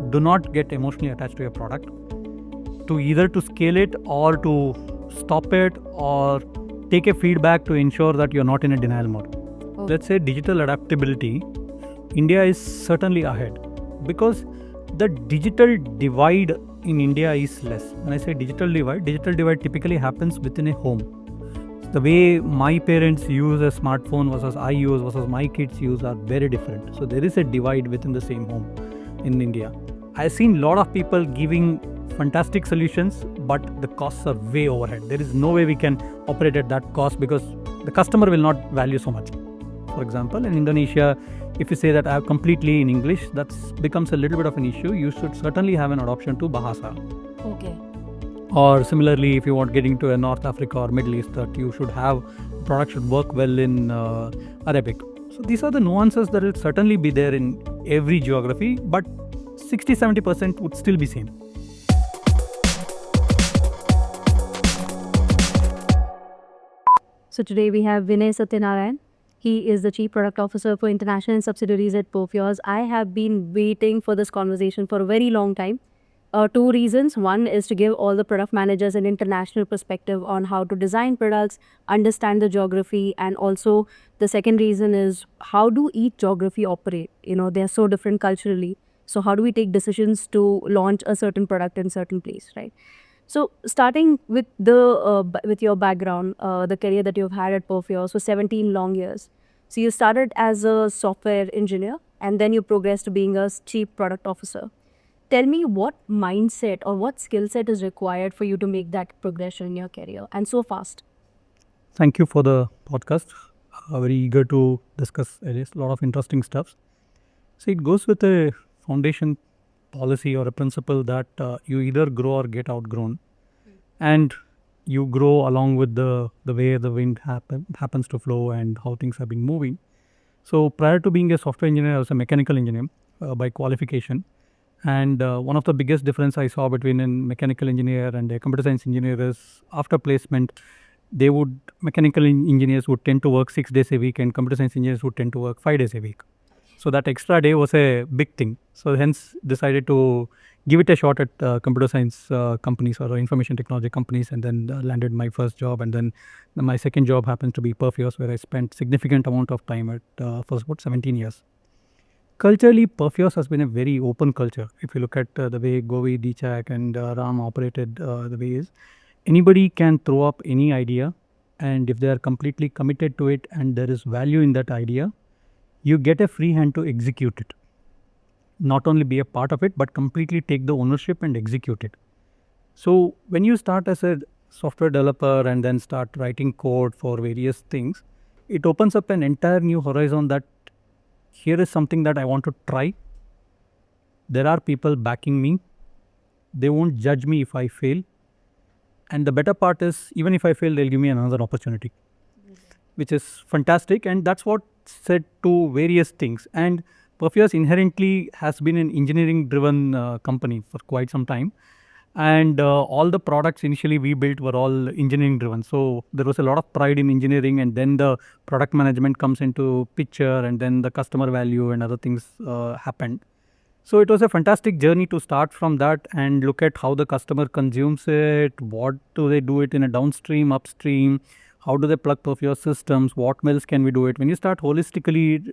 do not get emotionally attached to your product, to either to scale it or to stop it or take a feedback to ensure that you're not in a denial mode. Let's say digital adaptability, India is certainly ahead because the digital divide in India is less. When I say digital divide typically happens within a home. The way my parents use a smartphone versus I use versus my kids use are very different. So there is a divide within the same home in India. I've seen a lot of people giving fantastic solutions, but the costs are way overhead. There is no way we can operate at that cost because the customer will not value so much. For example, in Indonesia, if you say that I have completely in English, that becomes a little bit of an issue. You should certainly have an adoption to Bahasa. Okay. Or similarly, if you want getting to a North Africa or Middle East, that you should have product should work well in Arabic. So these are the nuances that will certainly be there in every geography, but 60-70% would still be same. So today we have Vinay Sathyanarayan. He is the Chief Product Officer for International Subsidiaries at Perfios. I have been waiting for this conversation for a very long time. Two reasons. One is to give all the product managers an international perspective on how to design products, understand the geography, and also the second reason is how do each geography operate? They are so different culturally. So how do we take decisions to launch a certain product in certain place, right? So starting with with your background, the career that you've had at Perfios for 17 long years. So you started as a software engineer and then you progressed to being a Chief Product Officer. Tell me what mindset or what skill set is required for you to make that progression in your career and so fast. Thank you for the podcast. Very eager to discuss a lot of interesting stuff. So it goes with a foundation policy or a principle that you either grow or get outgrown. And you grow along with the way the wind happens to flow and how things have been moving. So prior to being a software engineer, I was a mechanical engineer by qualification. And one of the biggest difference I saw between a mechanical engineer and a computer science engineer is after placement, mechanical engineers would tend to work 6 days a week and computer science engineers would tend to work 5 days a week. So that extra day was a big thing. So hence decided to give it a shot at computer science companies or information technology companies, and then landed my first job. And then my second job happens to be Perfios, where I spent significant amount of time at for about 17 years. Culturally, Perfios has been a very open culture. If you look at the way Govi, Dchak and Ram operated the way is, anybody can throw up any idea, and if they are completely committed to it and there is value in that idea, you get a free hand to execute it. Not only be a part of it, but completely take the ownership and execute it. So when you start as a software developer and then start writing code for various things, it opens up an entire new horizon that here is something that I want to try. There are people backing me. They won't judge me if I fail. And the better part is, even if I fail, they'll give me another opportunity, which is fantastic. And that's what said to various things. And Perfios inherently has been an engineering-driven company for quite some time. And all the products initially we built were all engineering-driven. So there was a lot of pride in engineering, and then the product management comes into picture, and then the customer value and other things happened. So it was a fantastic journey to start from that and look at how the customer consumes it, what do they do it in a downstream, upstream, how do they plug Perfios systems, what else can we do it. When you start holistically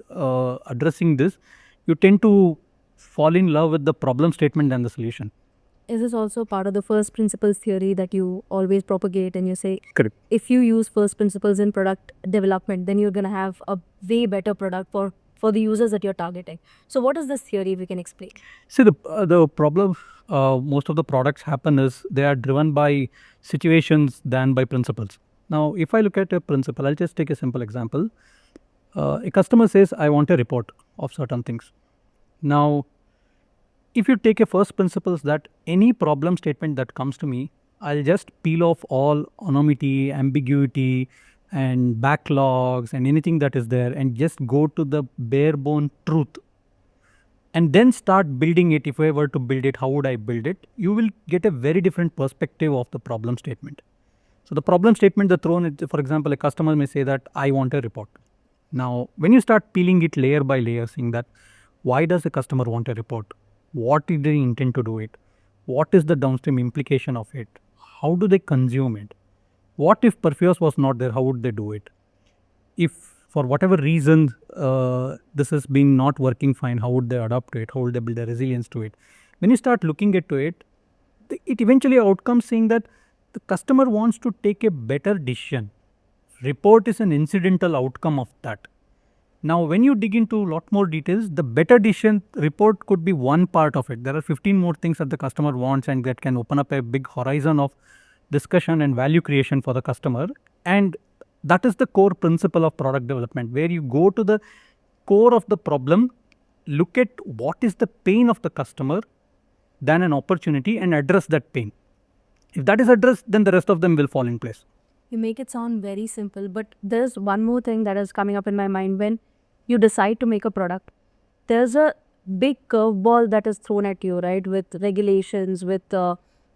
addressing this, you tend to fall in love with the problem statement and the solution. Is this also part of the first principles theory that you always propagate and you say, correct, if you use first principles in product development, then you're going to have a way better product for the users that you're targeting. So what is this theory, if we can explain? See, the problem most of the products happen is they are driven by situations than by principles. Now, if I look at a principle, I'll just take a simple example. A customer says, I want a report of certain things. Now, if you take a first principles that any problem statement that comes to me, I'll just peel off all anonymity, ambiguity, and backlogs and anything that is there and just go to the bare bone truth and then start building it. If I were to build it, how would I build it? You will get a very different perspective of the problem statement. So the problem statement, the thrown, for example, a customer may say that I want a report. Now, when you start peeling it layer by layer, seeing that why does the customer want a report? what did they intend to do it, what is the downstream implication of it, how do they consume it, what if Perfios was not there, how would they do it, if for whatever reason this has been not working fine, how would they adapt to it, how would they build a resilience to it. When you start looking into it, it eventually outcomes saying that the customer wants to take a better decision. Report is an incidental outcome of that. Now, when you dig into a lot more details, the better decision report could be one part of it. There are 15 more things that the customer wants, and that can open up a big horizon of discussion and value creation for the customer. And that is the core principle of product development, where you go to the core of the problem, look at what is the pain of the customer, then an opportunity, and address that pain. If that is addressed, then the rest of them will fall in place. You make it sound very simple, but there's one more thing that is coming up in my mind. When you decide to make a product, there's a big curveball that is thrown at you, right? With regulations, with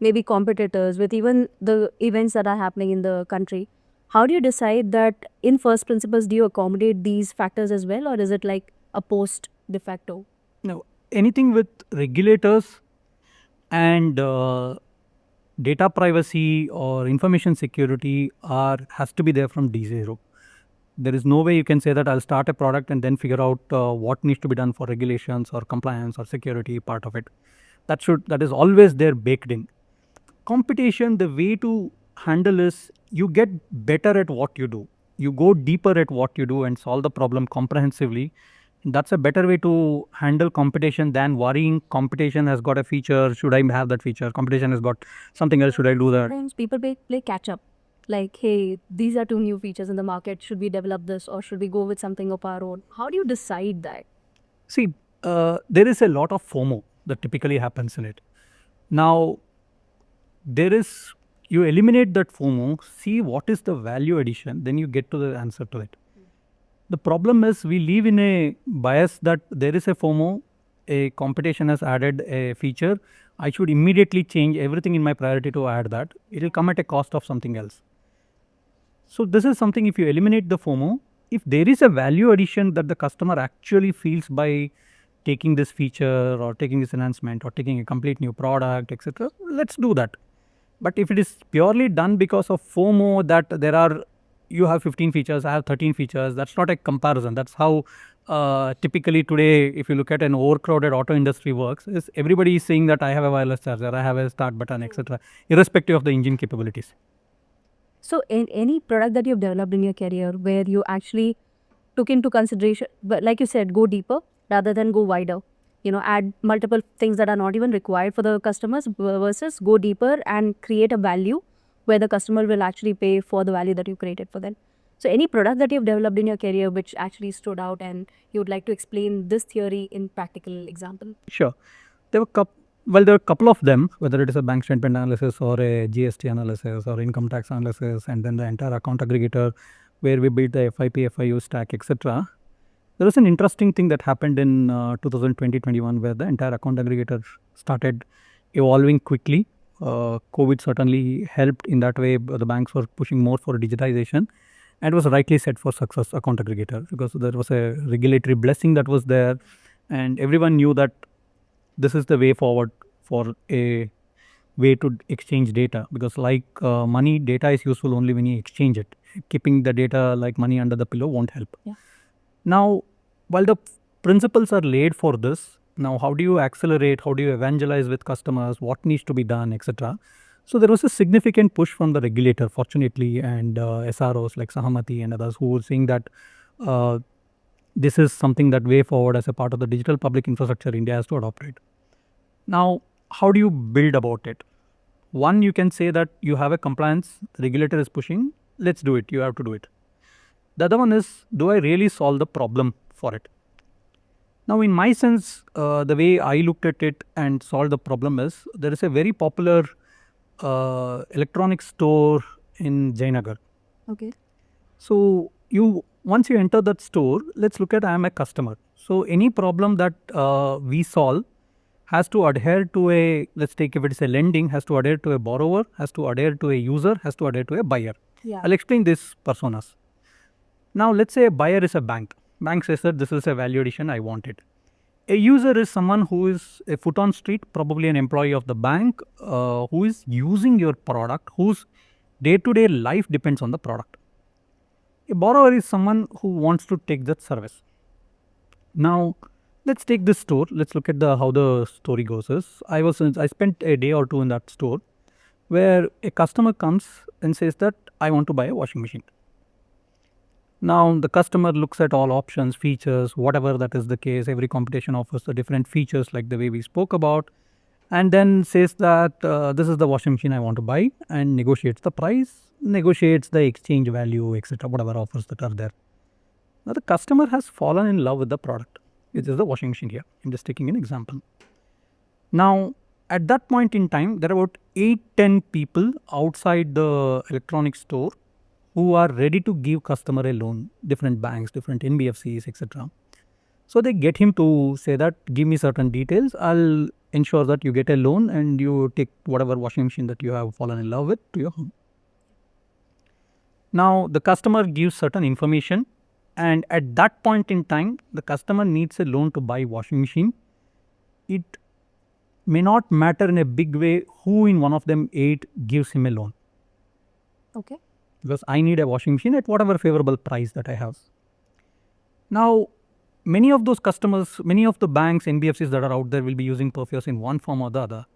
maybe competitors, with even the events that are happening in the country. How do you decide that in first principles, do you accommodate these factors as well, or is it like a post de facto? Now, anything with regulators and data privacy or information security has to be there from D0. There is no way you can say that I'll start a product and then figure out what needs to be done for regulations or compliance or security part of it. That is always there baked in. Competition, the way to handle is you get better at what you do. You go deeper at what you do and solve the problem comprehensively. That's a better way to handle competition than worrying competition has got a feature, should I have that feature? Competition has got something else, should I do that? Sometimes people play catch up. Like, hey, these are 2 new features in the market. Should we develop this or should we go with something of our own? How do you decide that? See, there is a lot of FOMO that typically happens in it. Now, you eliminate that FOMO, see what is the value addition, then you get to the answer to it. The problem is we live in a bias that there is a FOMO, a competition has added a feature, I should immediately change everything in my priority to add that. It will come at a cost of something else. So this is something, if you eliminate the FOMO, if there is a value addition that the customer actually feels by taking this feature or taking this enhancement or taking a complete new product, etc., let's do that. But if it is purely done because of FOMO, that you have 15 features, I have 13 features, that's not a comparison. That's how typically today, if you look at an overcrowded auto industry works, is everybody is saying that I have a wireless charger, I have a start button, etc., irrespective of the engine capabilities. So in any product that you've developed in your career where you actually took into consideration, but like you said, go deeper rather than go wider, add multiple things that are not even required for the customers versus go deeper and create a value where the customer will actually pay for the value that you created for them. So any product that you've developed in your career which actually stood out and you would like to explain this theory in practical example? Sure. There are a couple of them, whether it is a bank statement analysis or a GST analysis or income tax analysis, and then the entire account aggregator where we built the FIP, FIU stack, etc. There was an interesting thing that happened in 2020-21 where the entire account aggregator started evolving quickly. COVID certainly helped in that way. The banks were pushing more for digitization, and was rightly set for success, account aggregator, because there was a regulatory blessing that was there, and everyone knew that this is the way forward for a way to exchange data, because like money, data is useful only when you exchange it. Keeping the data like money under the pillow won't help. Yeah. Now, while the principles are laid for this, now how do you accelerate, how do you evangelize with customers, what needs to be done, etc. So there was a significant push from the regulator, fortunately, and SROs like Sahamati and others who were saying that this is something that way forward as a part of the digital public infrastructure India has to adopt it. Now, how do you build about it? One, you can say that you have a compliance, the regulator is pushing, let's do it, you have to do it. The other one is, do I really solve the problem for it? Now, in my sense, the way I looked at it and solved the problem is, there is a very popular electronics store in Jayanagar. Okay. So, once you enter that store, let's look at I am a customer. So, any problem that we solve has to adhere to let's take if it is a lending, has to adhere to a borrower, has to adhere to a user, has to adhere to a buyer. Yeah. I'll explain these personas. Now, let's say a buyer is a bank. Bank says that this is a value addition, I want it. A user is someone who is a foot on street, probably an employee of the bank, who is using your product, whose day-to-day life depends on the product. A borrower is someone who wants to take that service. Now, let's take this store. Let's look at how the story goes. I spent a day or two in that store, where a customer comes and says that I want to buy a washing machine. Now the customer looks at all options, features, whatever that is the case. Every competition offers the different features like the way we spoke about, and then says that this is the washing machine I want to buy, and negotiates the price, negotiates the exchange value, etc. Whatever offers that are there. Now the customer has fallen in love with the product, which is the washing machine here. I'm just taking an example. Now at that point in time, there are about 8-10 people outside the electronic store who are ready to give customer a loan, different banks, different NBFCs, etc. So they get him to say that, give me certain details, I'll ensure that you get a loan and you take whatever washing machine that you have fallen in love with to your home. Now the customer gives certain information, and at that point in time, the customer needs a loan to buy washing machine. It may not matter in a big way who in one of them 8 gives him a loan. Okay. Because I need a washing machine at whatever favorable price that I have. Now, many of those customers, many of the banks, NBFCs that are out there will be using Perfios in one form or the other.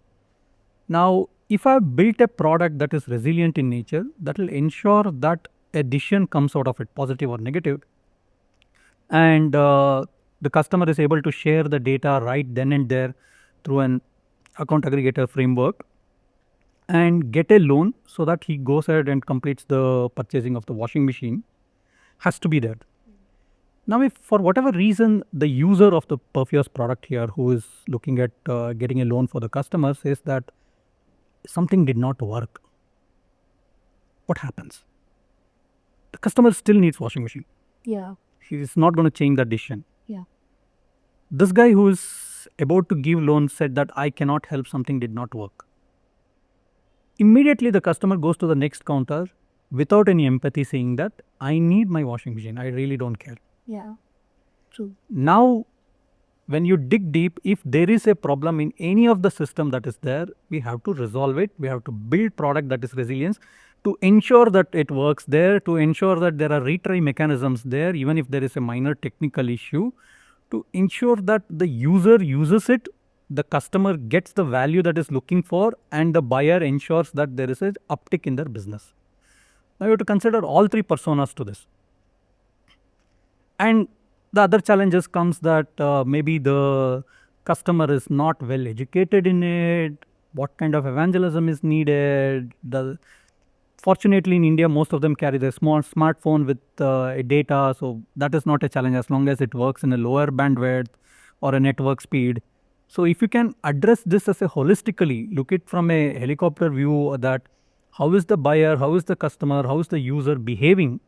Now, if I've built a product that is resilient in nature, that will ensure that a decision comes out of it, positive or negative, and the customer is able to share the data right then and there through an account aggregator framework and get a loan so that he goes ahead and completes the purchasing of the washing machine, has to be there. Now, if for whatever reason the user of the Perfios product here who is looking at getting a loan for the customer says that something did not work, what happens? The customer still needs washing machine. Yeah. He is not going to change that decision. Yeah. This guy who is about to give loan said that I cannot help, something did not work. Immediately the customer goes to the next counter without any empathy saying that I need my washing machine, I really don't care. Yeah. True. Now, when you dig deep, if there is a problem in any of the system that is there, we have to resolve it. We have to build product that is resilient to ensure that it works there, to ensure that there are retry mechanisms there, even if there is a minor technical issue, to ensure that the user uses it, the customer gets the value that is looking for, and the buyer ensures that there is an uptick in their business. Now you have to consider all 3 personas to this. And the other challenges comes that maybe the customer is not well educated in it, what kind of evangelism is needed. Fortunately in India, most of them carry their small smartphone with a data, so that is not a challenge as long as it works in a lower bandwidth or a network speed. So if you can address this as a holistically, look it from a helicopter view, that how is the buyer, how is the customer, how is the user behaving,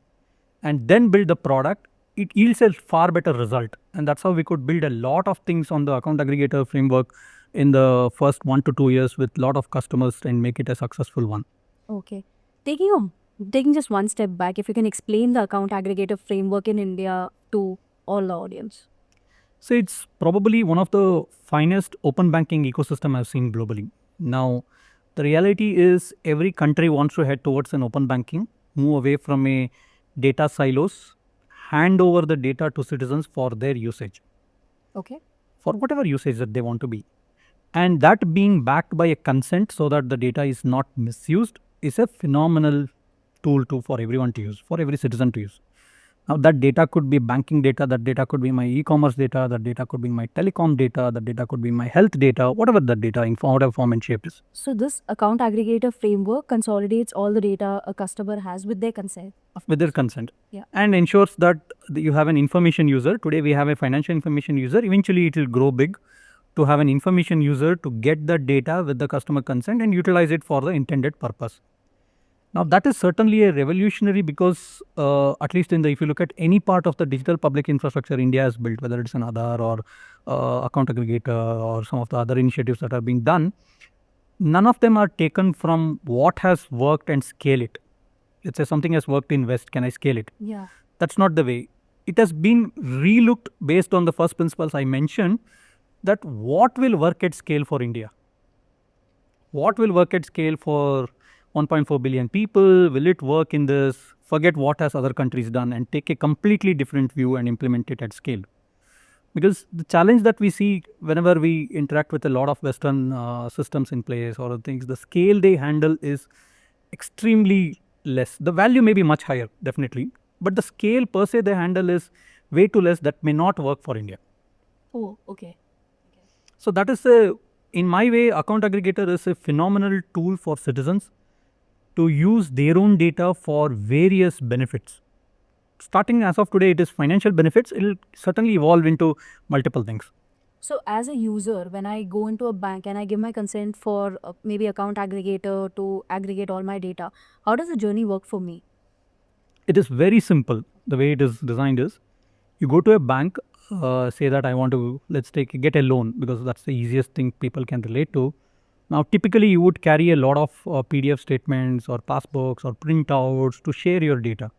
and then build the product, it yields a far better result. And that's how we could build a lot of things on the account aggregator framework in the first 1 to 2 years with a lot of customers and make it a successful one. Okay. Taking just one step back, if you can explain the account aggregator framework in India to all the audience. So it's probably one of the finest open banking ecosystem I've seen globally. Now, the reality is every country wants to head towards an open banking, move away from a data silos, hand over the data to citizens for their usage. Okay. For whatever usage that they want to be. And that being backed by a consent so that the data is not misused is a phenomenal tool for everyone to use, for every citizen to use. Now that data could be banking data, that data could be my e-commerce data, that data could be my telecom data, that data could be my health data, whatever that data in whatever form and shape is. So this account aggregator framework consolidates all the data a customer has with their consent. With their consent. Yeah. And ensures that you have an information user. Today we have a financial information user. Eventually it will grow big to have an information user to get the data with the customer consent and utilize it for the intended purpose. Now that is certainly a revolutionary because at least if you look at any part of the digital public infrastructure India has built, whether it's an Aadhaar or account aggregator or some of the other initiatives that are being done, none of them are taken from what has worked and scale it. Let's say something has worked in West, can I scale it? Yeah. That's not the way. It has been relooked based on the first principles I mentioned that what will work at scale for India? What will work at scale for 1.4 billion people? Will it work in this? Forget what has other countries done and take a completely different view and implement it at scale. Because the challenge that we see whenever we interact with a lot of Western systems in place or things, the scale they handle is extremely less. The value may be much higher, definitely, but the scale per se they handle is way too less. That may not work for India. Oh, okay. So that is in my way, account aggregator is a phenomenal tool for citizens to use their own data for various benefits. Starting as of today, it is financial benefits. It will certainly evolve into multiple things. So, as a user, when I go into a bank and I give my consent for maybe account aggregator to aggregate all my data, how does the journey work for me? It is very simple. The way it is designed is, you go to a bank, say that I want to, let's get a loan, because that's the easiest thing people can relate to. Now, typically, you would carry a lot of PDF statements or passbooks or printouts to share your data.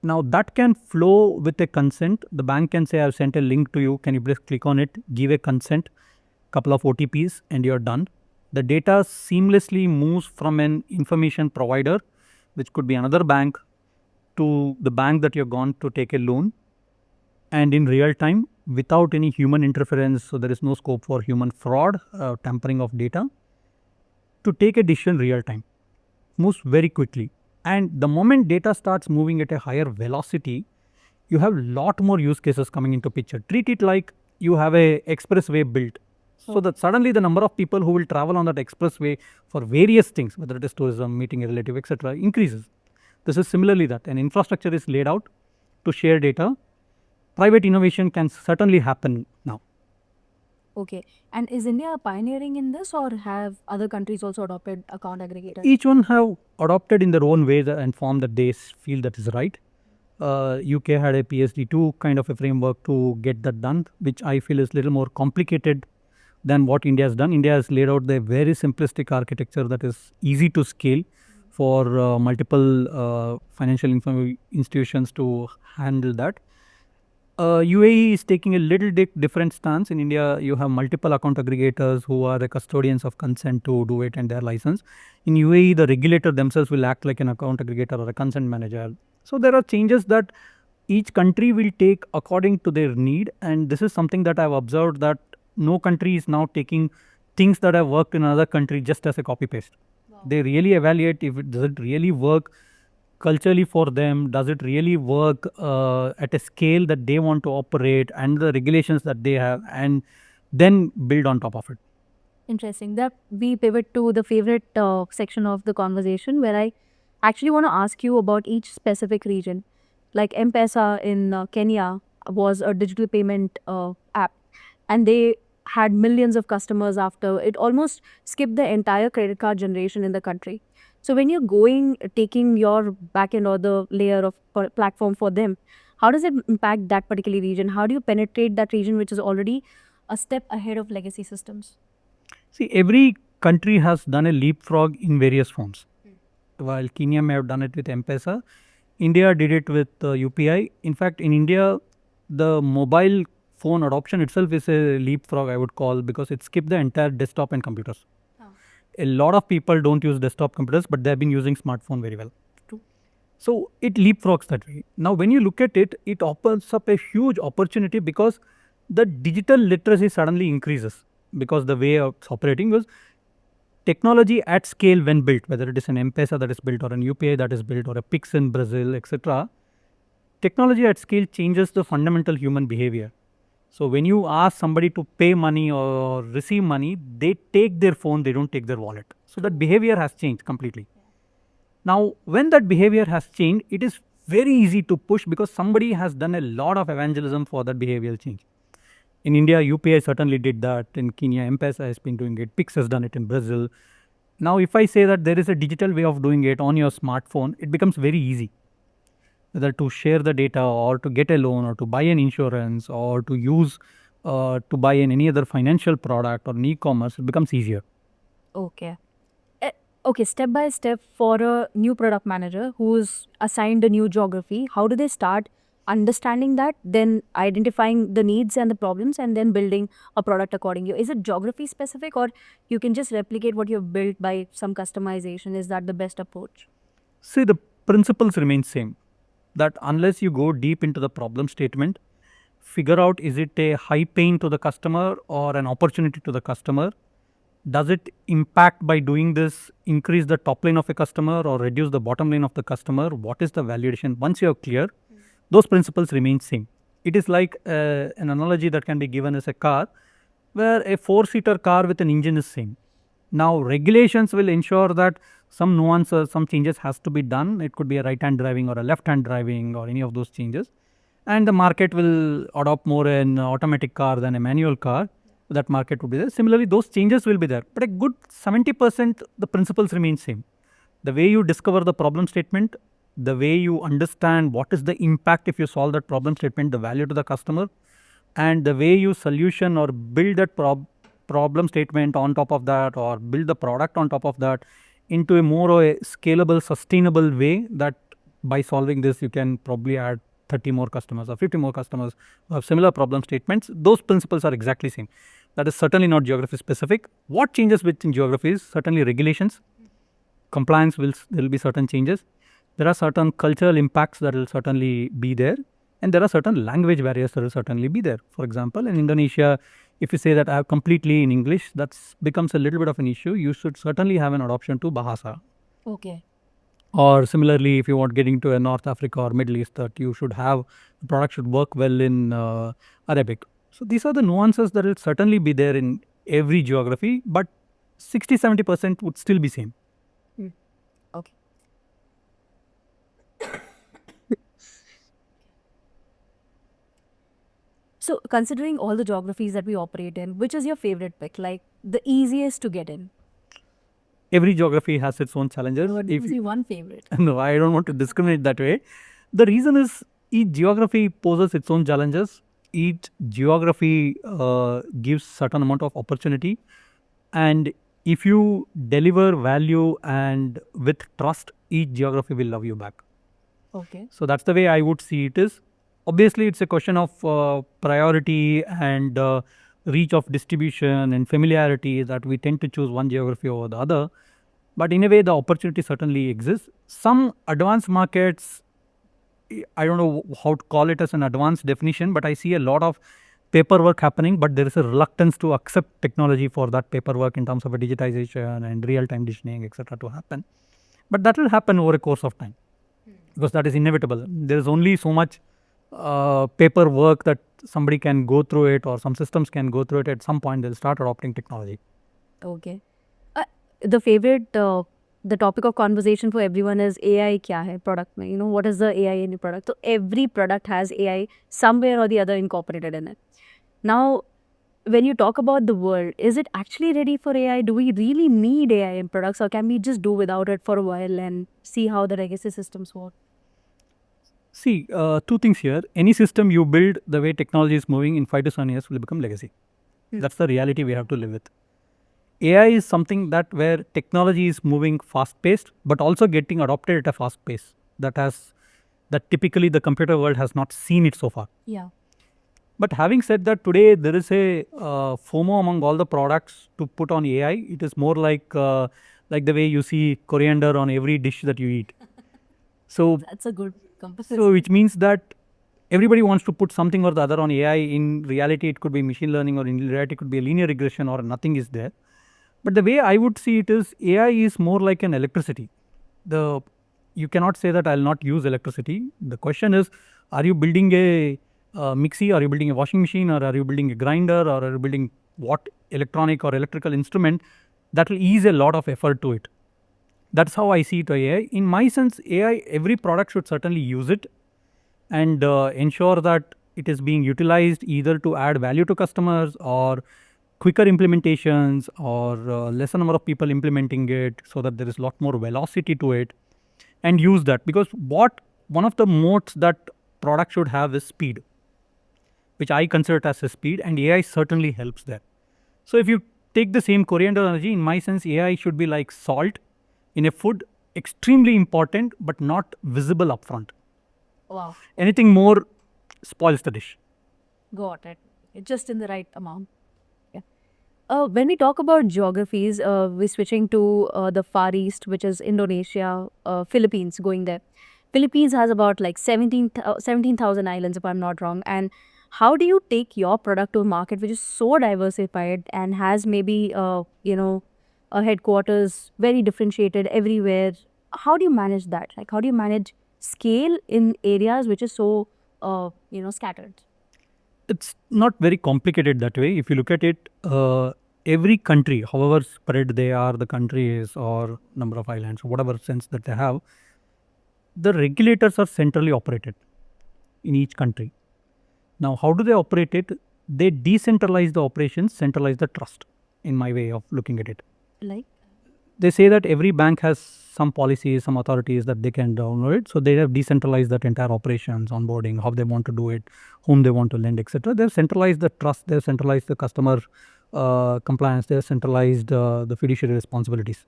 Now, that can flow with a consent. The bank can say, I've sent a link to you. Can you please click on it, give a consent, couple of OTPs, and you're done. The data seamlessly moves from an information provider, which could be another bank, to the bank that you're gone to take a loan, and in real time without any human interference. So there is no scope for human fraud, tampering of data, to take a decision real time. Moves very quickly. And the moment data starts moving at a higher velocity, you have lot more use cases coming into picture. Treat it like you have a expressway built. So that suddenly the number of people who will travel on that expressway for various things, whether it is tourism, meeting a relative, etc., increases. This is similarly that an infrastructure is laid out to share data. Private innovation can certainly happen now. Okay. And is India pioneering in this, or have other countries also adopted account aggregators? Each one have adopted in their own way and form that they feel that is right. UK had a PSD2 kind of a framework to get that done, which I feel is a little more complicated than what India has done. India has laid out the very simplistic architecture that is easy to scale for multiple financial institutions to handle that. UAE is taking a little different stance. In India, you have multiple account aggregators who are the custodians of consent to do it and their license. In UAE, the regulator themselves will act like an account aggregator or a consent manager. So there are changes that each country will take according to their need, and this is something that I've observed, that no country is now taking things that have worked in another country just as a copy paste. Wow. They really evaluate if it does it really work culturally for them, does it really work at a scale that they want to operate and the regulations that they have, and then build on top of it. Interesting. That we pivot to the favorite section of the conversation, where I actually want to ask you about each specific region. Like M-Pesa in Kenya was a digital payment app, and they had millions of customers after it almost skipped the entire credit card generation in the country. So when you're taking your backend or the layer of platform for them, how does it impact that particular region? How do you penetrate that region which is already a step ahead of legacy systems? See, every country has done a leapfrog in various forms. While Kenya may have done it with M-Pesa, India did it with UPI. In fact, in India, the mobile phone adoption itself is a leapfrog, I would call, because it skipped the entire desktop and computers. A lot of people don't use desktop computers, but they've been using smartphone very well. True. So it leapfrogs that way. Now, when you look at it, it opens up a huge opportunity because the digital literacy suddenly increases, because the way it's operating was technology at scale when built, whether it is an M-Pesa that is built or an UPI that is built or a Pix in Brazil, etc. Technology at scale changes the fundamental human behavior. So when you ask somebody to pay money or receive money, they take their phone, they don't take their wallet. So that behavior has changed completely. Now, when that behavior has changed, it is very easy to push because somebody has done a lot of evangelism for that behavioral change. In India, UPI certainly did that. In Kenya, M-Pesa has been doing it. Pix has done it in Brazil. Now, if I say that there is a digital way of doing it on your smartphone, it becomes very easy. Whether to share the data or to get a loan or to buy an insurance or to use to buy any other financial product or an e-commerce, it becomes easier. Okay. Okay, step by step for a new product manager who's assigned a new geography, how do they start understanding that, then identifying the needs and the problems, and then building a product accordingly. Is it geography specific, or you can just replicate what you've built by some customization? Is that the best approach? See, the principles remain same. That unless you go deep into the problem statement, figure out, is it a high pain to the customer or an opportunity to the customer? Does it impact, by doing this, increase the top line of a customer or reduce the bottom line of the customer? What is the valuation? Once you are clear, those principles remain same. It is like an analogy that can be given as a car, where a 4-seater car with an engine is same. Now regulations will ensure that some nuances, some changes has to be done. It could be a right hand driving or a left hand driving or any of those changes. And the market will adopt more an automatic car than a manual car. That market would be there. Similarly, those changes will be there. But a good 70% the principles remain same. The way you discover the problem statement, the way you understand what is the impact if you solve that problem statement, the value to the customer, and the way you solution or build that problem statement on top of that, or build the product on top of that into a more a scalable, sustainable way, that by solving this you can probably add 30 more customers or 50 more customers who have similar problem statements. Those principles are exactly same. That is certainly not geography specific. What changes within geography is certainly regulations, compliance, there will be certain changes. There are certain cultural impacts that will certainly be there, and there are certain language barriers that will certainly be there. For example, in Indonesia, if you say that I have completely in English, that becomes a little bit of an issue. You should certainly have an adoption to Bahasa. Okay. Or similarly, if you want getting to a North Africa or Middle East, that you should have, the product should work well in Arabic. So these are the nuances that will certainly be there in every geography, but 60-70% would still be same. Okay. So considering all the geographies that we operate in, which is your favorite pick? Like the easiest to get in? Every geography has its own challenges. What is your one favorite? No, I don't want to discriminate that way. The reason is each geography poses its own challenges. Each geography gives certain amount of opportunity, and if you deliver value and with trust, each geography will love you back. Okay. So that's the way I would see it is. Obviously, it's a question of priority and reach of distribution and familiarity that we tend to choose one geography over the other. But in a way, the opportunity certainly exists. Some advanced markets, I don't know how to call it as an advanced definition, but I see a lot of paperwork happening, but there is a reluctance to accept technology for that paperwork in terms of a digitization and real-time decisioning, etc. to happen. But that will happen over a course of time, because that is inevitable. There is only so much paperwork that somebody can go through it, or some systems can go through it. At some point, they'll start adopting technology. Okay. The favorite, the topic of conversation for everyone is AI kya hai product mein? You know, what is the AI in your product? So every product has AI somewhere or the other incorporated in it. Now, when you talk about the world, is it actually ready for AI? Do we really need AI in products, or can we just do without it for a while and see how the legacy systems work? See, two things here. Any system you build, the way technology is moving, in 5 to 7 years will become legacy. That's the reality we have to live with. AI is something that where technology is moving fast paced, but also getting adopted at a fast pace that typically the computer world has not seen it so far. Yeah. But having said that, today there is a FOMO among all the products to put on AI. It is more like the way you see coriander on every dish that you eat. So that's a good comparison. So which means that everybody wants to put something or the other on AI. In reality, it could be machine learning, or in reality, it could be a linear regression, or nothing is there. But the way I would see it is, AI is more like an electricity. You cannot say that I'll not use electricity. The question is, are you building a mixie, are you building a washing machine, or are you building a grinder, or are you building what electronic or electrical instrument that will ease a lot of effort to it. That's how I see it AI. In my sense, AI, every product should certainly use it and ensure that it is being utilized either to add value to customers, or quicker implementations, or lesser number of people implementing it, so that there is a lot more velocity to it, and use that. Because one of the moats that product should have is speed, which I consider it as a speed, and AI certainly helps there. So if you take the same coriander analogy, in my sense, AI should be like salt in a food, extremely important but not visible upfront. Wow. Anything more spoils the dish. Got it. Just in the right amount. Yeah. When we talk about geographies, we're switching to the Far East, which is Indonesia, Philippines, going there. Philippines has about like 17,000 islands, if I'm not wrong. And how do you take your product to a market which is so diversified and has maybe, a headquarters very differentiated everywhere? How do you manage that? Like, how do you manage scale in areas which is so, scattered? It's not very complicated that way. If you look at it, every country, however spread they are, the country is, or number of islands, or whatever sense that they have, the regulators are centrally operated in each country. Now, how do they operate it? They decentralize the operations, centralize the trust, in my way of looking at it. Like? They say that every bank has some policies, some authorities that they can download it. So they have decentralized that entire operations, onboarding, how they want to do it, whom they want to lend, etc. They've centralized the trust, they've centralized the customer compliance, they've centralized the fiduciary responsibilities.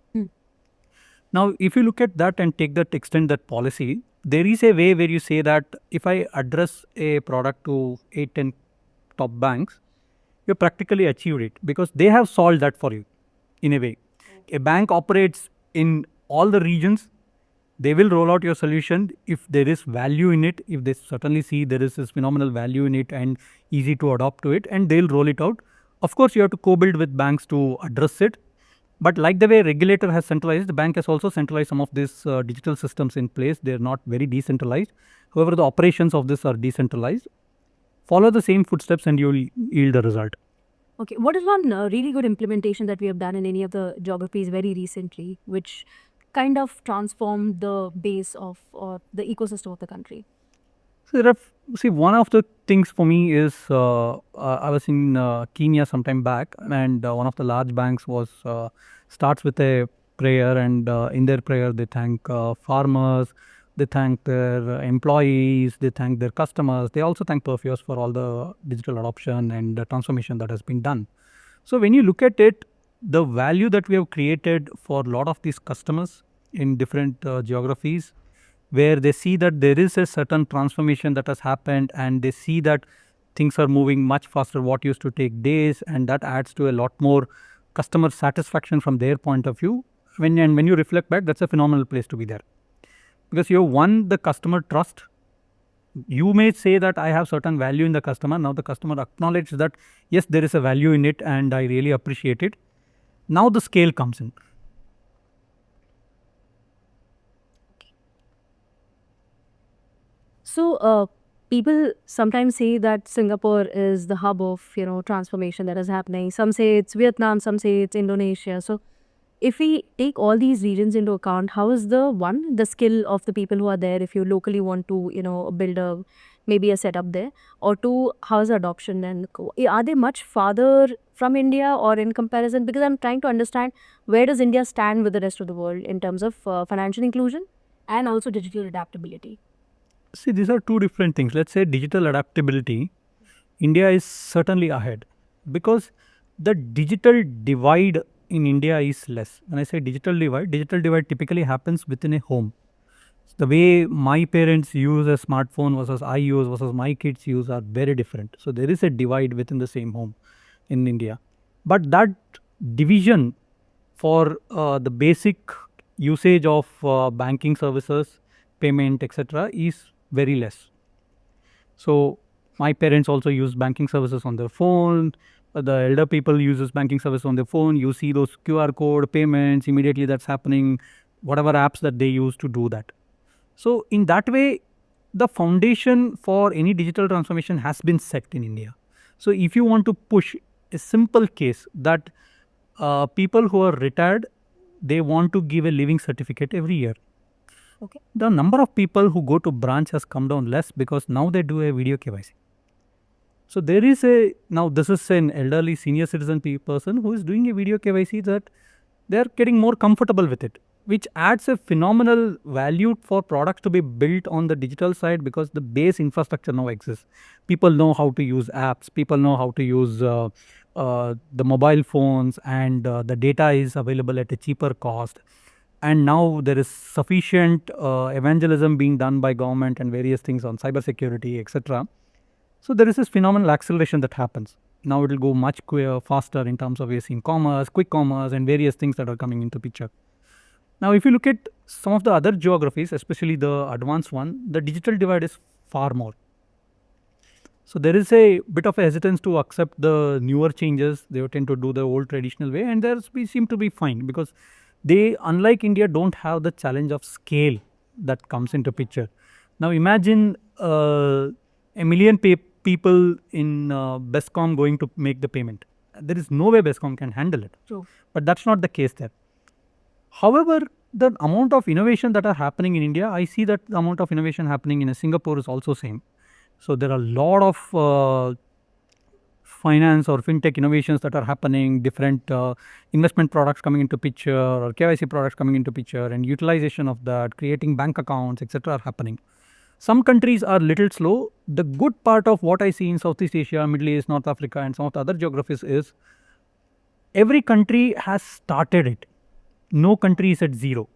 Now, if you look at that and take that, extend that policy, there is a way where you say that if I address a product to 8, 10 top banks, you practically achieved it because they have solved that for you in a way. A bank operates in all the regions. They will roll out your solution if there is value in it, if they certainly see there is this phenomenal value in it and easy to adopt to it, and they'll roll it out. Of course, you have to co-build with banks to address it. But like the way regulator has centralized, the bank has also centralized some of these digital systems in place. They're not very decentralized. However, the operations of this are decentralized. Follow the same footsteps and you'll yield the result. Okay, what is one really good implementation that we have done in any of the geographies very recently, which kind of transformed the base of or the ecosystem of the country? So see, one of the things for me is I was in Kenya some time back, and one of the large banks was starts with a prayer, and in their prayer they thank farmers, they thank their employees, they thank their customers, they also thank Perfios for all the digital adoption and the transformation that has been done. So when you look at it, the value that we have created for a lot of these customers in different geographies, where they see that there is a certain transformation that has happened and they see that things are moving much faster, what used to take days, and that adds to a lot more customer satisfaction from their point of view. When you reflect back, that's a phenomenal place to be there because you have won the customer trust. You may say that I have certain value in the customer. Now the customer acknowledges that yes, there is a value in it and I really appreciate it. Now the scale comes in. So, people sometimes say that Singapore is the hub of transformation that is happening. Some say it's Vietnam, some say it's Indonesia. So, if we take all these regions into account, how is the skill of the people who are there? If you locally want to build maybe a setup there, or two, how is the adoption and are they much farther from India or in comparison? Because I'm trying to understand where does India stand with the rest of the world in terms of financial inclusion and also digital adaptability. See, these are two different things. Let's say digital adaptability, India is certainly ahead because the digital divide in India is less. When I say digital divide typically happens within a home. The way my parents use a smartphone versus I use versus my kids use are very different. So there is a divide within the same home in India. But that division for the basic usage of banking services, payment, etc., is very less. So my parents also use banking services on their phone. The elder people uses banking service on their phone. You see those QR code payments immediately that's happening, whatever apps that they use to do that. So in that way, the foundation for any digital transformation has been set in India. So if you want to push a simple case that people who are retired, they want to give a living certificate every year. Okay. The number of people who go to branch has come down less because now they do a video KYC. So there is now this is an elderly senior citizen person who is doing a video KYC that they are getting more comfortable with it, which adds a phenomenal value for products to be built on the digital side because the base infrastructure now exists. People know how to use apps, people know how to use the mobile phones, and the data is available at a cheaper cost. And now there is sufficient evangelism being done by government and various things on cybersecurity, etc. So there is this phenomenal acceleration that happens. Now it will go much faster in terms of seeing commerce, quick commerce, and various things that are coming into picture. Now, if you look at some of the other geographies, especially the advanced one, the digital divide is far more. So there is a bit of a hesitance to accept the newer changes. They tend to do the old traditional way, and there's we seem to be fine because they, unlike India, don't have the challenge of scale that comes into picture. Now imagine a million people in Bescom going to make the payment. There is no way Bescom can handle it. True. But that's not the case there. However, the amount of innovation that are happening in India, I see that the amount of innovation happening in Singapore is also same. So there are a lot of finance or fintech innovations that are happening, different investment products coming into picture or KYC products coming into picture, and utilization of that, creating bank accounts, etc. are happening. Some countries are little slow. The good part of what I see in Southeast Asia, Middle East, North Africa, and some of the other geographies is every country has started it. No country is at zero.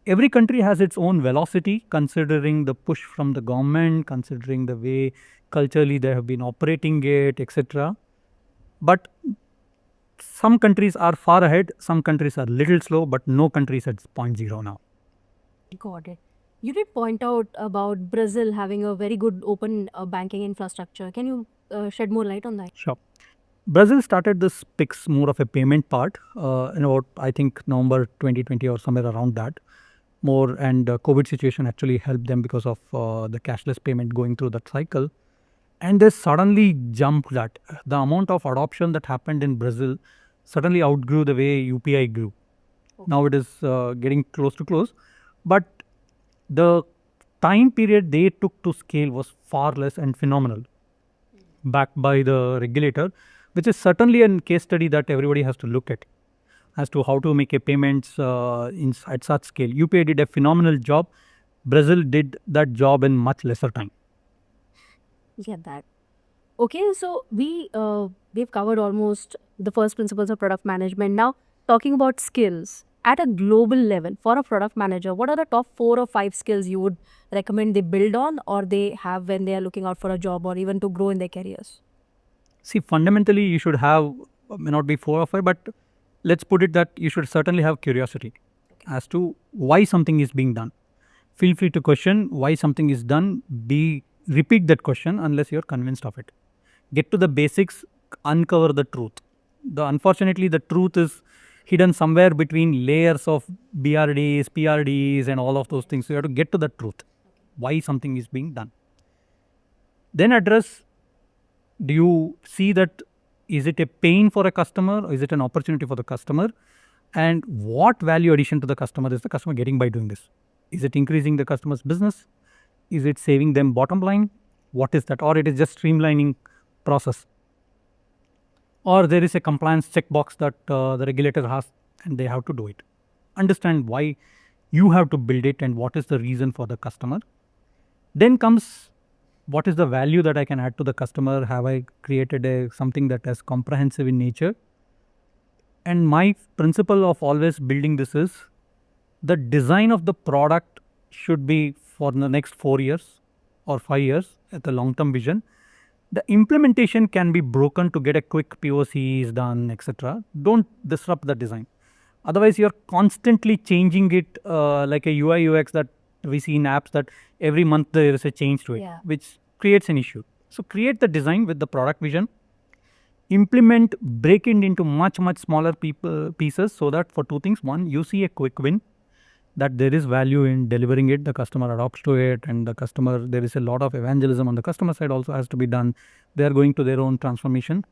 Every country has its own velocity, considering the push from the government, considering the way culturally they have been operating it, etc. But some countries are far ahead, some countries are little slow, but no country is at 0.0 now. Got it. You did point out about Brazil having a very good open banking infrastructure. Can you shed more light on that? Sure. Brazil started this PIX more of a payment part in about, I think, November 2020 or somewhere around that. More, and COVID situation actually helped them because of the cashless payment going through that cycle. And they suddenly jumped that. The amount of adoption that happened in Brazil suddenly outgrew the way UPI grew. Okay. Now it is getting close to close. But the time period they took to scale was far less and phenomenal, backed by the regulator, which is certainly a case study that everybody has to look at as to how to make a payments at such scale. UPI did a phenomenal job. Brazil did that job in much lesser time. Get that. Okay, so we've covered almost the first principles of product management. Now, talking about skills at a global level for a product manager, what are the top 4 or 5 skills you would recommend they build on or they have when they are looking out for a job or even to grow in their careers? See, fundamentally, you should have, may not be 4 or 5, but let's put it that you should certainly have curiosity as to why something is being done. Feel free to question why something is done. Repeat that question unless you're convinced of it. Get to the basics, uncover the truth. Unfortunately, the truth is hidden somewhere between layers of BRDs, PRDs, and all of those things. So you have to get to the truth, why something is being done. Then address, do you see that is it a pain for a customer or is it an opportunity for the customer? And what value addition to the customer is the customer getting by doing this? Is it increasing the customer's business? Is it saving them bottom line? What is that? Or it is just streamlining process? Or there is a compliance checkbox that the regulator has and they have to do it. Understand why you have to build it and what is the reason for the customer. Then comes, what is the value that I can add to the customer? Have I created something that is comprehensive in nature? And my principle of always building this is the design of the product should be for the next 4 years or 5 years at the long-term vision. The implementation can be broken to get a quick POCs done, etc. Don't disrupt the design. Otherwise, you're constantly changing it like a UI UX that we see in apps that every month there is a change to it, which creates an issue. So create the design with the product vision, implement, break it into much smaller pieces so that for 2 things. One, you see a quick win, that there is value in delivering it, the customer adopts to it, and the customer, there is a lot of evangelism on the customer side also has to be done. They are going to their own transformation.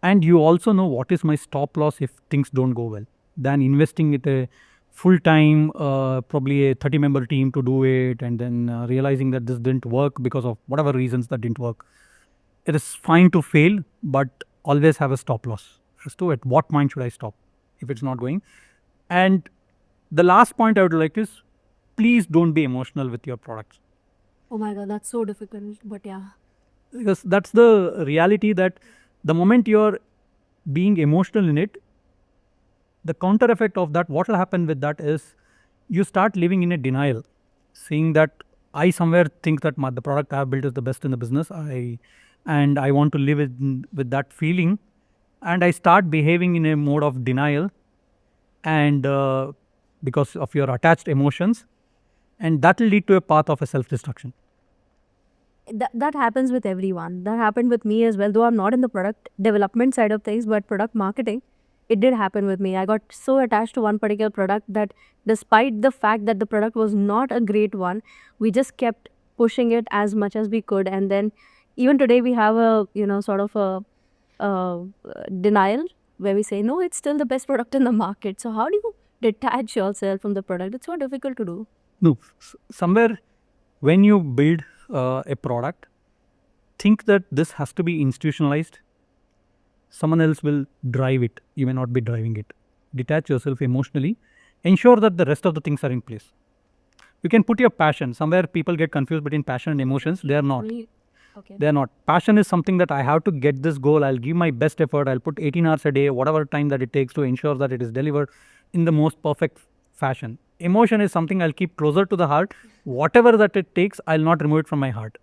And you also know what is my stop loss if things don't go well, than investing it a full time, probably a 30-member team to do it, and then realizing that this didn't work because of whatever reasons that didn't work. It is fine to fail, but always have a stop loss as to at what point should I stop if it's not going. And the last point I would like is, please don't be emotional with your products. Oh my God, that's so difficult, but yeah. Because that's the reality, that the moment you're being emotional in it, the counter effect of that, what will happen with that is you start living in a denial, saying that I somewhere think that the product I have built is the best in the business. And I want to live with that feeling, and I start behaving in a mode of denial, and because of your attached emotions, and that will lead to a path of a self-destruction. That happens with everyone. That happened with me as well. Though I'm not in the product development side of things, but product marketing, it did happen with me. I got so attached to one particular product that despite the fact that the product was not a great one, we just kept pushing it as much as we could. And then even today we have a, sort of a denial where we say, no, it's still the best product in the market. So how do you detach yourself from the product? It's so difficult to do. No, somewhere when you build a product, think that this has to be institutionalized. Someone else will drive it. You may not be driving it. Detach yourself emotionally. Ensure that the rest of the things are in place. You can put your passion. Somewhere people get confused between passion and emotions. They are not. Okay. They are not. Passion is something that I have to get this goal. I'll give my best effort. I'll put 18 hours a day, whatever time that it takes to ensure that it is delivered in the most perfect fashion. Emotion is something I'll keep closer to the heart. Whatever that it takes, I'll not remove it from my heart.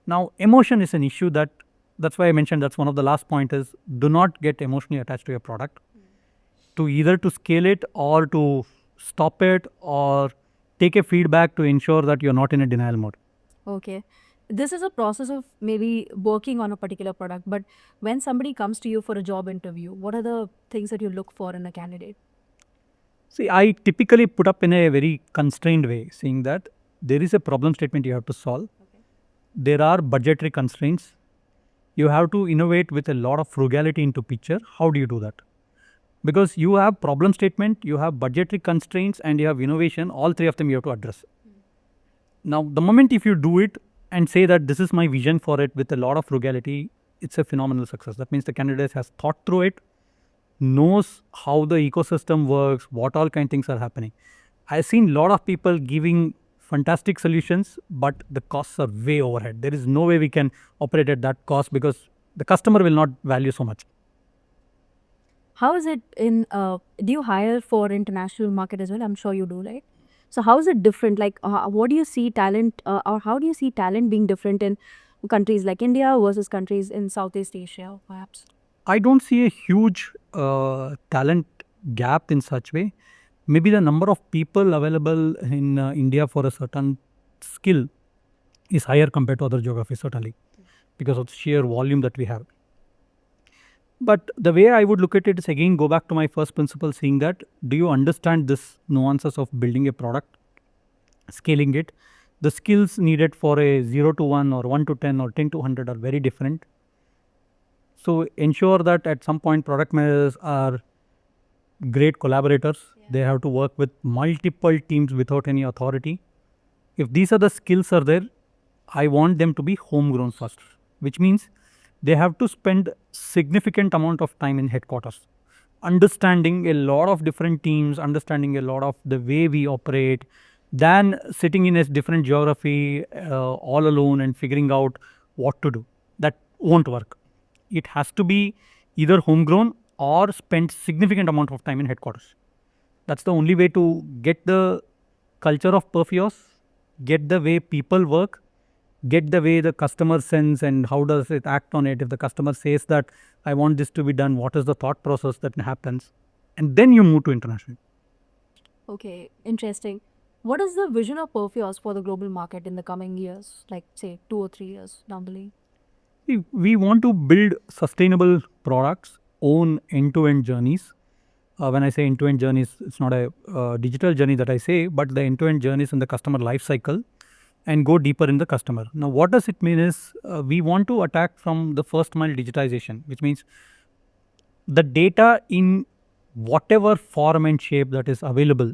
Now, emotion is an issue that's why I mentioned that's one of the last point is do not get emotionally attached to your product. To either to scale it or to stop it or take a feedback to ensure that you're not in a denial mode. Okay. This is a process of maybe working on a particular product, but when somebody comes to you for a job interview, what are the things that you look for in a candidate? See, I typically put up in a very constrained way, saying that there is a problem statement you have to solve. Okay. There are budgetary constraints. You have to innovate with a lot of frugality into picture. How do you do that? Because you have problem statement, you have budgetary constraints, and you have innovation. All three of them you have to address. Now, the moment if you do it and say that this is my vision for it with a lot of frugality, it's a phenomenal success. That means the candidate has thought through it, knows how the ecosystem works, what all kind of things are happening. I've seen a lot of people giving fantastic solutions, but the costs are way overhead. There is no way we can operate at that cost because the customer will not value so much. How is it in, do you hire for international market as well? I'm sure you do, right? So how is it different? Like, what do you see talent, or how do you see talent being different in countries like India versus countries in Southeast Asia, perhaps? I don't see a huge talent gap in such way. Maybe the number of people available in India for a certain skill is higher compared to other geographies, certainly, because of the sheer volume that we have. But the way I would look at it is again go back to my first principle, saying that do you understand this nuances of building a product, scaling it? The skills needed for a 0 to 1 or 1 to 10 or 10 to 100 are very different. So ensure that at some point product managers are great collaborators. Yeah. They have to work with multiple teams without any authority. If these are the skills are there, I want them to be homegrown first, which means they have to spend significant amount of time in headquarters, understanding a lot of different teams, understanding a lot of the way we operate, than sitting in a different geography all alone and figuring out what to do. That won't work. It has to be either homegrown or spend significant amount of time in headquarters. That's the only way to get the culture of Perfios, get the way people work, get the way the customer sense and how does it act on it. If the customer says that I want this to be done, what is the thought process that happens? And then you move to international. Okay, interesting. What is the vision of Perfios for the global market in the coming years, like say 2 or 3 years down the lane? We want to build sustainable products, own end-to-end journeys. When I say end-to-end journeys, it's not a digital journey that I say, but the end-to-end journeys in the customer life cycle and go deeper in the customer. Now, what does it mean is we want to attack from the first mile digitization, which means the data in whatever form and shape that is available,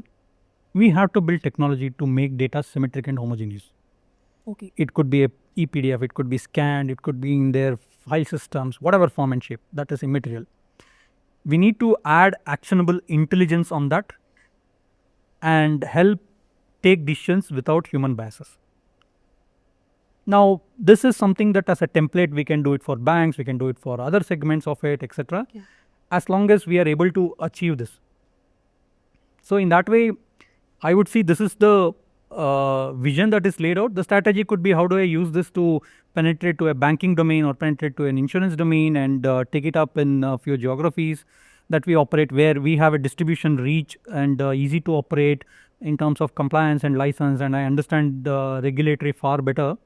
we have to build technology to make data symmetric and homogeneous. Okay. It could be a ePDF, it could be scanned, it could be in their file systems, whatever form and shape, that is immaterial. We need to add actionable intelligence on that and help take decisions without human biases. Now, this is something that as a template, we can do it for banks, we can do it for other segments of it, etc. Yeah. As long as we are able to achieve this. So, in that way, I would see this is the vision that is laid out. The strategy could be, how do I use this to penetrate to a banking domain or penetrate to an insurance domain and take it up in a few geographies that we operate, where we have a distribution reach and easy to operate in terms of compliance and license, and I understand regulatory far better,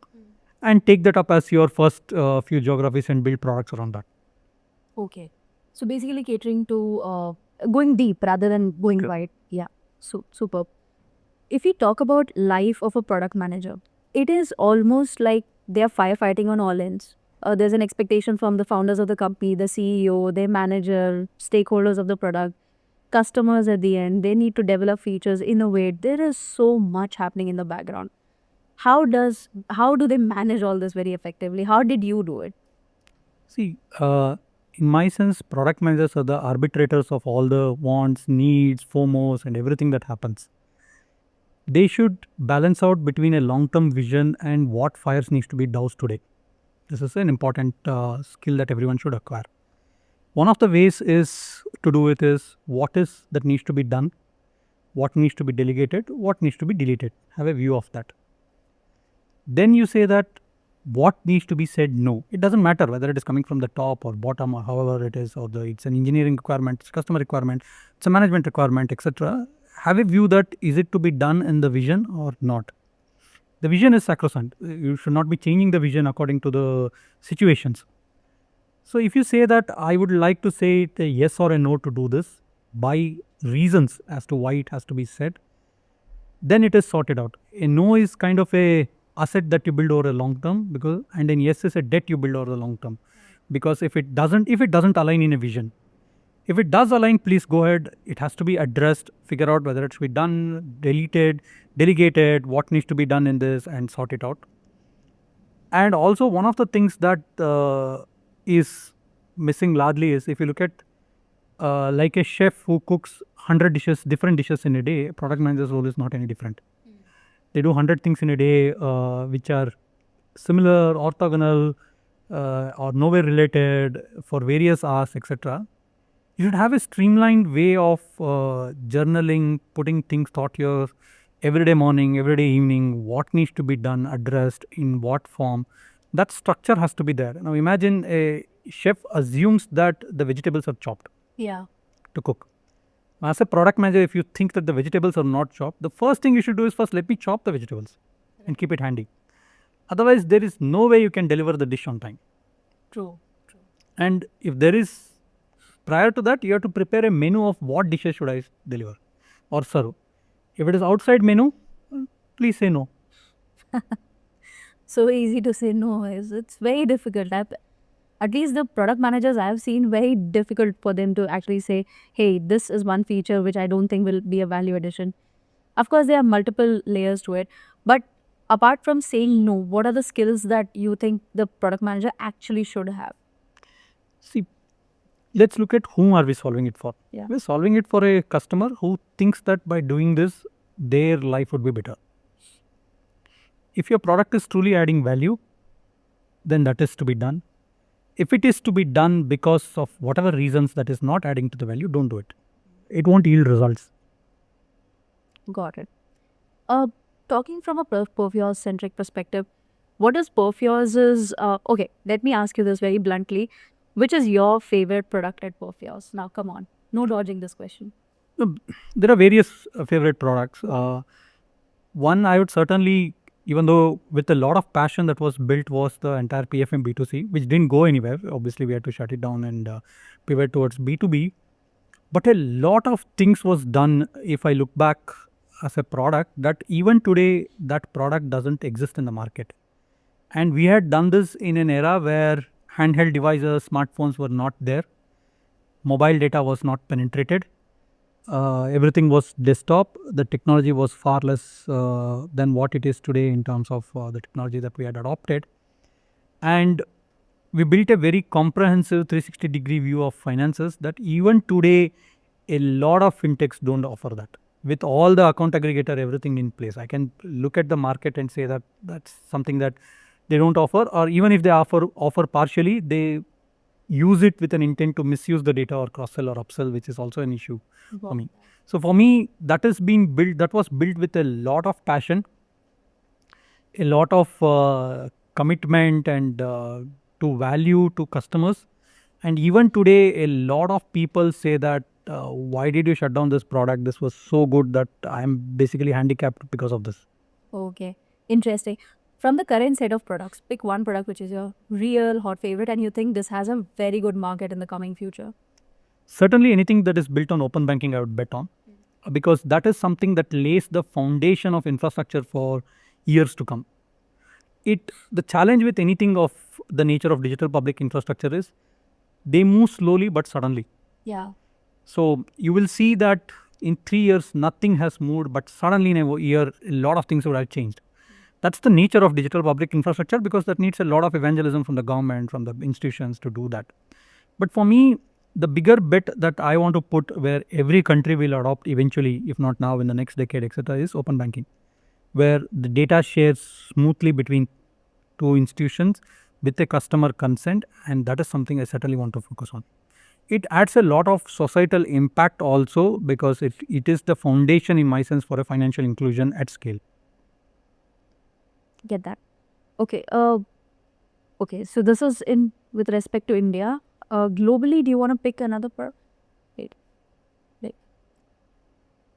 and take that up as your first few geographies and build products around that. Okay. So basically catering to going deep rather than going wide. Yeah. So superb. If we talk about life of a product manager, it is almost like they are firefighting on all ends. There's an expectation from the founders of the company, the CEO, their manager, stakeholders of the product, customers at the end. They need to develop features, innovate. There is so much happening in the background. How do they manage all this very effectively? How did you do it? See, in my sense, product managers are the arbitrators of all the wants, needs, FOMOs, and everything that happens. They should balance out between a long-term vision and what fires needs to be doused today. This is an important skill that everyone should acquire. One of the ways is to do it is what is that needs to be done, what needs to be delegated, what needs to be deleted. Have a view of that. Then you say that what needs to be said no. It doesn't matter whether it is coming from the top or bottom or however it is, or it's an engineering requirement, it's customer requirement, it's a management requirement, etc. Have a view that is it to be done in the vision or not. The vision is sacrosanct. You should not be changing the vision according to the situations. So if you say that I would like to say it a yes or a no to do this by reasons as to why it has to be said, then it is sorted out. A no is kind of a asset that you build over a long term, because, and then yes is a debt you build over the long term, because if it doesn't align in a vision, if it does align, please go ahead. It has to be addressed, figure out whether it should be done, deleted, delegated, what needs to be done in this, and sort it out. And also one of the things that is missing largely is, if you look at like a chef who cooks 100 dishes, different dishes in a day, product manager's role is not any different. They do 100 things in a day which are similar, orthogonal, or nowhere related for various hours, etc. You should have a streamlined way of journaling, putting things thought here, every day morning, every day evening, what needs to be done, addressed, in what form. That structure has to be there. Now imagine a chef assumes that the vegetables are chopped to cook. As a product manager, if you think that the vegetables are not chopped, the first thing you should do is first let me chop the vegetables and keep it handy. Otherwise, there is no way you can deliver the dish on time. True. And if there is, prior to that, you have to prepare a menu of what dishes should I deliver or serve. If it is outside menu, please say no. So easy to say no. It's very difficult. At least the product managers I have seen, very difficult for them to actually say, hey, this is one feature which I don't think will be a value addition. Of course, there are multiple layers to it. But apart from saying no, what are the skills that you think the product manager actually should have? See, let's look at whom are we solving it for. Yeah. We're solving it for a customer who thinks that by doing this, their life would be better. If your product is truly adding value, then that is to be done. If it is to be done because of whatever reasons that is not adding to the value, don't do it. It won't yield results. Got it. Talking from a Perfios-centric perspective, what is Perfios' okay, let me ask you this very bluntly. Which is your favorite product at Perfios? Now, come on. No dodging this question. There are various favorite products. One, I would certainly, even though with a lot of passion that was built, was the entire PFM B2C, which didn't go anywhere. Obviously, we had to shut it down and pivot towards B2B. But a lot of things was done, if I look back as a product, that even today, that product doesn't exist in the market. And we had done this in an era where handheld devices, smartphones were not there. Mobile data was not penetrated. Everything was desktop. The technology was far less than what it is today in terms of the technology that we had adopted. And we built a very comprehensive 360-degree view of finances that even today, a lot of fintechs don't offer that. With all the account aggregator, everything in place, I can look at the market and say that that's something that they don't offer, or even if they offer partially, they use it with an intent to misuse the data or cross-sell or upsell, which is also an issue for me. So for me, that has been built, that was built with a lot of passion, a lot of commitment and to value to customers. And even today, a lot of people say that why did you shut down this product? This was so good that I am basically handicapped because of this. Okay, interesting. From the current set of products, pick one product which is your real hot favorite and you think this has a very good market in the coming future. Certainly, anything that is built on open banking, I would bet on, because that is something that lays the foundation of infrastructure for years to come. The challenge with anything of the nature of digital public infrastructure is they move slowly but suddenly. Yeah. So you will see that in 3 years nothing has moved, but suddenly in a year a lot of things would have changed. That's the nature of digital public infrastructure, because that needs a lot of evangelism from the government, from the institutions to do that. But for me, the bigger bet that I want to put, where every country will adopt eventually, if not now, in the next decade, etc., is open banking, where the data shares smoothly between two institutions with a customer consent, and that is something I certainly want to focus on. It adds a lot of societal impact also, because it is the foundation, in my sense, for a financial inclusion at scale. Get that. Okay. Okay. So this is in with respect to India. Globally, do you want to pick another product? Wait.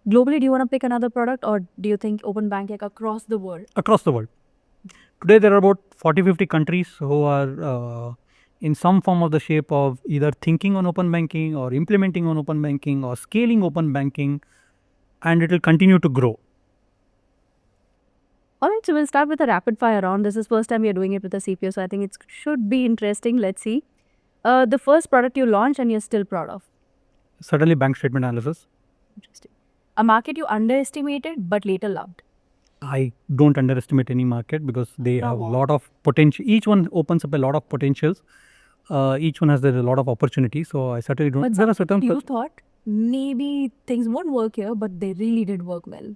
Globally, do you want to pick another product, or do you think open banking across the world? Across the world. Today, there are about 40-50 countries who are in some form of the shape of either thinking on open banking or implementing on open banking or scaling open banking, and it will continue to grow. All right, so we'll start with a rapid fire round. This is first time we are doing it with a CPO, so I think it should be interesting. Let's see. The first product you launched and you're still proud of. Certainly, bank statement analysis. Interesting. A market you underestimated but later loved. I don't underestimate any market, because they have a lot of potential. Each one opens up a lot of potentials. Each one has a lot of opportunity. So I certainly don't. But There are certain you thought maybe things won't work here, but they really did work well.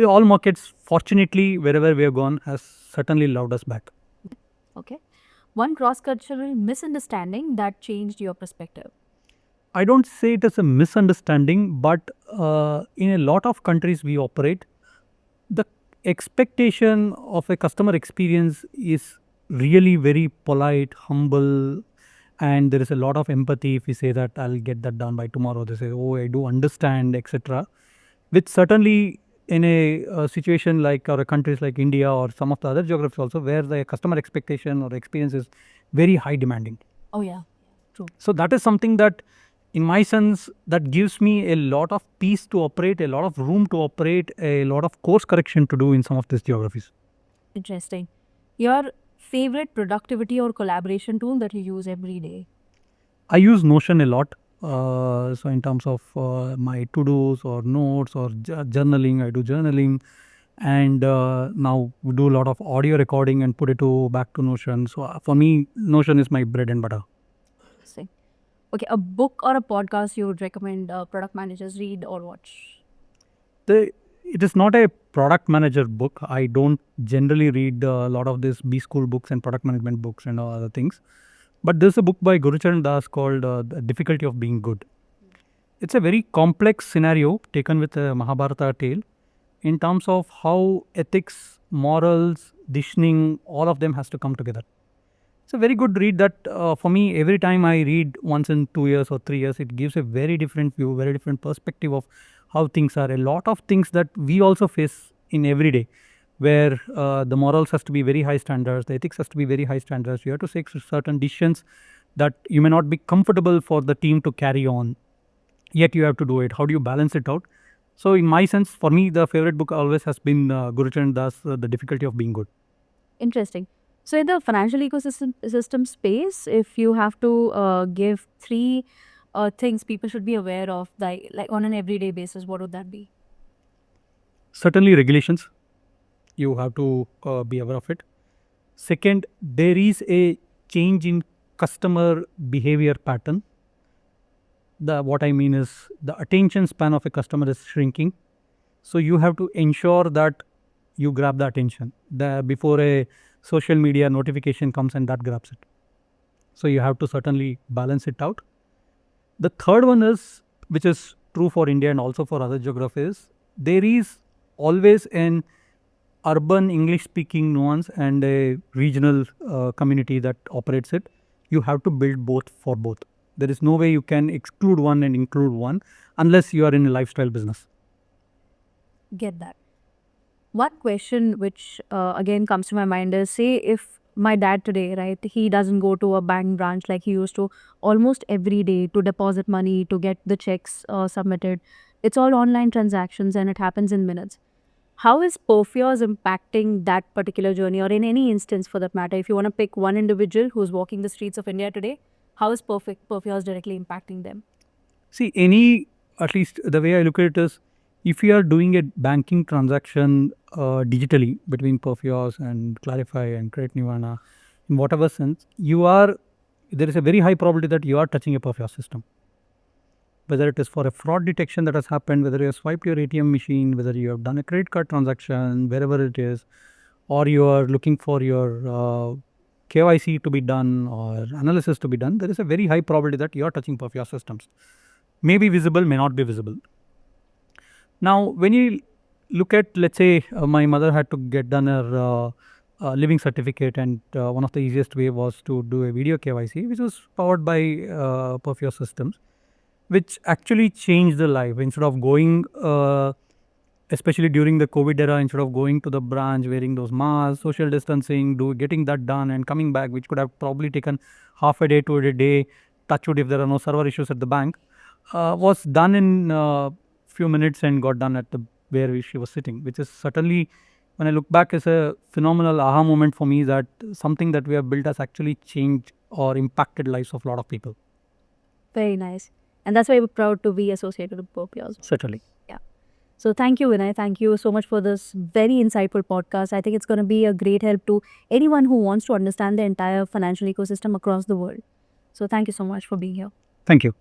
all markets, fortunately, wherever we have gone, has certainly loved us back. Okay. One cross-cultural misunderstanding that changed your perspective. I don't say it as a misunderstanding, but in a lot of countries we operate, the expectation of a customer experience is really very polite, humble, and there is a lot of empathy. If we say that I'll get that done by tomorrow, they say, oh, I do understand, etc. Which certainly in a situation like, or countries like India or some of the other geographies also, where the customer expectation or experience is very high demanding. Oh yeah, true. So that is something that, in my sense, that gives me a lot of peace to operate, a lot of room to operate, a lot of course correction to do in some of these geographies. Interesting. Your favorite productivity or collaboration tool that you use every day? I use Notion a lot. So in terms of my to-dos or notes or journaling, I do journaling. And now we do a lot of audio recording and put it back to Notion. So for me, Notion is my bread and butter. Interesting. Okay, a book or a podcast you would recommend product managers read or watch? It is not a product manager book. I don't generally read a lot of these B-school books and product management books and all other things. But there's a book by Gurucharan Das called The Difficulty of Being Good. It's a very complex scenario taken with a Mahabharata tale in terms of how ethics, morals, dishing, all of them has to come together. It's a very good read that for me, every time I read once in 2 years or 3 years, it gives a very different view, very different perspective of how things are. A lot of things that we also face in every day, where the morals has to be very high standards, the ethics has to be very high standards. You have to take certain decisions that you may not be comfortable for the team to carry on, yet you have to do it. How do you balance it out? So in my sense, for me, the favorite book always has been Gurucharan Das, The Difficulty of Being Good. Interesting. So in the financial ecosystem space, if you have to give three things people should be aware of, like on an everyday basis, what would that be? Certainly regulations. You have to be aware of it. Second, there is a change in customer behavior pattern. What I mean is the attention span of a customer is shrinking. So you have to ensure that you grab the attention before a social media notification comes and that grabs it. So you have to certainly balance it out. The third one is, which is true for India and also for other geographies, there is always an urban English-speaking nuance and a regional community that operates it. You have to build both for both. There is no way you can exclude one and include one unless you are in a lifestyle business. Get that. One question which again comes to my mind is, say if my dad today, right, he doesn't go to a bank branch like he used to almost every day to deposit money, to get the checks submitted. It's all online transactions and it happens in minutes. How is Perfios impacting that particular journey, or in any instance for that matter? If you want to pick one individual who's walking the streets of India today, how is Perfios directly impacting them? See, at least the way I look at it is, if you are doing a banking transaction digitally between Perfios and Clarify and Credit Nirvana, in whatever sense, there is a very high probability that you are touching a Perfios system. Whether it is for a fraud detection that has happened, whether you have swiped your ATM machine, whether you have done a credit card transaction, wherever it is, or you are looking for your KYC to be done or analysis to be done, there is a very high probability that you are touching Perfios systems. May be visible, may not be visible. Now, when you look at, let's say, my mother had to get done her living certificate, and one of the easiest way was to do a video KYC, which was powered by Perfios systems, which actually changed the life. Instead of going, especially during the COVID era, instead of going to the branch, wearing those masks, social distancing, getting that done and coming back, which could have probably taken half a day to a day, touch wood if there are no server issues at the bank, was done in few minutes and got done at the where she was sitting, which is certainly, when I look back, is a phenomenal aha moment for me, that something that we have built has actually changed or impacted lives of a lot of people. Very nice. And that's why we're proud to be associated with Perfios. Certainly. Yeah. So thank you, Vinay. Thank you so much for this very insightful podcast. I think it's going to be a great help to anyone who wants to understand the entire financial ecosystem across the world. So thank you so much for being here. Thank you.